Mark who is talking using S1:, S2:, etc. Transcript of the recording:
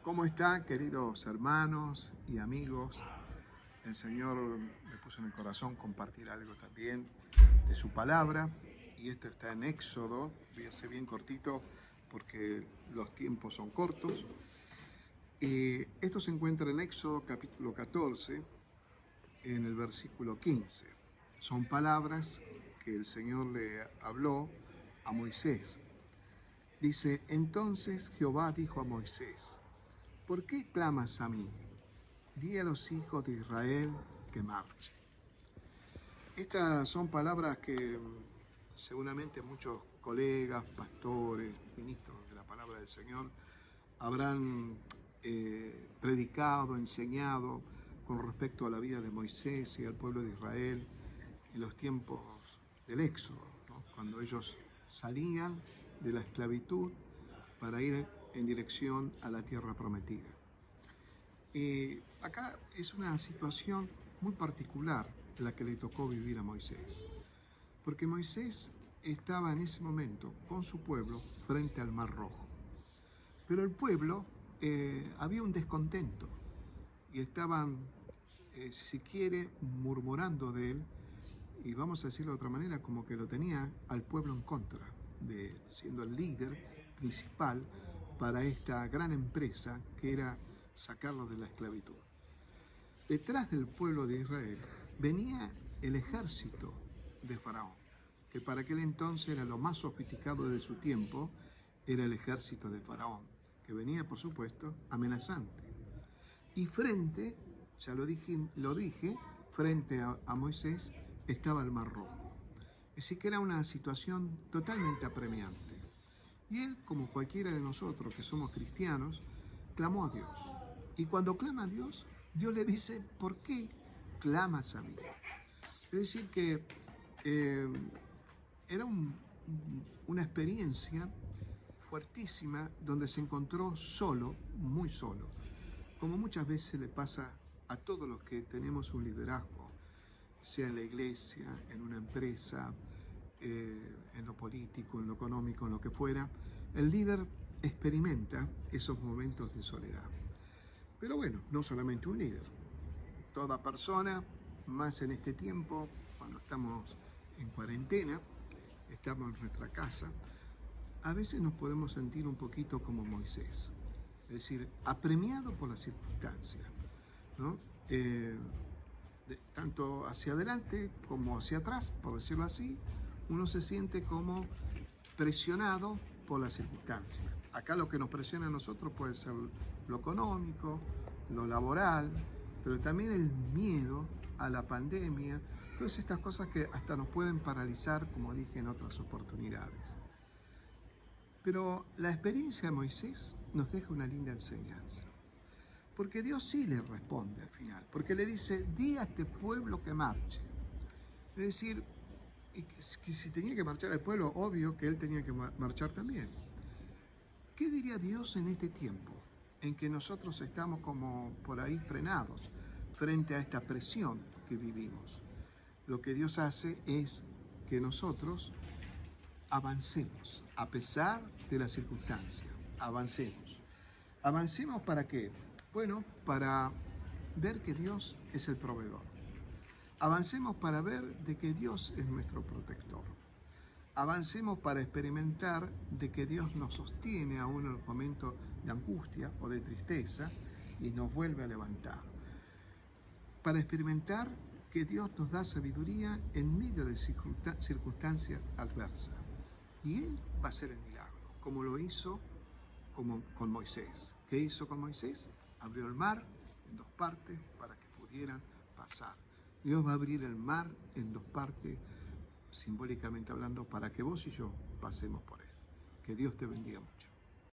S1: ¿Cómo están, queridos hermanos y amigos? El Señor me puso en el corazón compartir algo también de su palabra, y esto está en Éxodo. Voy a ser bien cortito porque los tiempos son cortos. Esto se encuentra en Éxodo capítulo 14, en el versículo 15. Son palabras que el Señor le habló a Moisés. Dice: entonces Jehová dijo a Moisés: ¿por qué clamas a mí? Di a los hijos de Israel que marchen. Estas son palabras que seguramente muchos colegas, pastores, ministros de la palabra del Señor habrán predicado, enseñado con respecto a la vida de Moisés y al pueblo de Israel en los tiempos del Éxodo, ¿no? Cuando ellos salían de la esclavitud para ir en dirección a la tierra prometida. Acá es una situación muy particular la que le tocó vivir a Moisés, porque Moisés estaba en ese momento con su pueblo frente al Mar Rojo, pero el pueblo había un descontento y estaban, si se quiere, murmurando de él, y vamos a decirlo de otra manera, como que lo tenía al pueblo en contra de él, siendo el líder principal para esta gran empresa que era sacarlos de la esclavitud. Detrás del pueblo de Israel venía el ejército de Faraón, que para aquel entonces era lo más sofisticado de su tiempo, era el ejército de Faraón, que venía, por supuesto, amenazante. Y frente, ya lo dije, frente a Moisés estaba el Mar Rojo. Así que era una situación totalmente apremiante. Y él, como cualquiera de nosotros que somos cristianos, clamó a Dios. Y cuando clama a Dios, Dios le dice: ¿por qué clamas a mí? Es decir, que era una experiencia fuertísima donde se encontró solo, muy solo, como muchas veces le pasa a todos los que tenemos un liderazgo, sea en la iglesia, en una empresa, en lo político, en lo económico, en lo que fuera. El líder experimenta esos momentos de soledad. Pero bueno, no solamente un líder, toda persona, más en este tiempo, cuando estamos en cuarentena, estamos en nuestra casa, a veces nos podemos sentir un poquito como Moisés, es decir, apremiado por las circunstancias, ¿no? Tanto hacia adelante como hacia atrás, por decirlo así, uno se siente como presionado por las circunstancias. Acá lo que nos presiona a nosotros puede ser lo económico, lo laboral, pero también el miedo a la pandemia, todas estas cosas que hasta nos pueden paralizar, como dije en otras oportunidades. Pero la experiencia de Moisés nos deja una linda enseñanza, porque Dios sí le responde al final, porque le dice: di a este pueblo que marche. Es decir, que si tenía que marchar el pueblo, obvio que él tenía que marchar también. ¿Qué diría Dios en este tiempo en que nosotros estamos como por ahí frenados frente a esta presión que vivimos? Lo que Dios hace es que nosotros avancemos a pesar de la circunstancia. Avancemos. ¿Avancemos para qué? Bueno, para ver que Dios es el proveedor. Avancemos para ver de que Dios es nuestro protector. Avancemos para experimentar de que Dios nos sostiene aún en los momentos de angustia o de tristeza y nos vuelve a levantar. Para experimentar que Dios nos da sabiduría en medio de circunstancias adversas. Y Él va a hacer el milagro, como lo hizo con Moisés. ¿Qué hizo con Moisés? Abrió el mar en dos partes para que pudieran pasar. Dios va a abrir el mar en dos partes, simbólicamente hablando, para que vos y yo pasemos por él. Que Dios te bendiga mucho.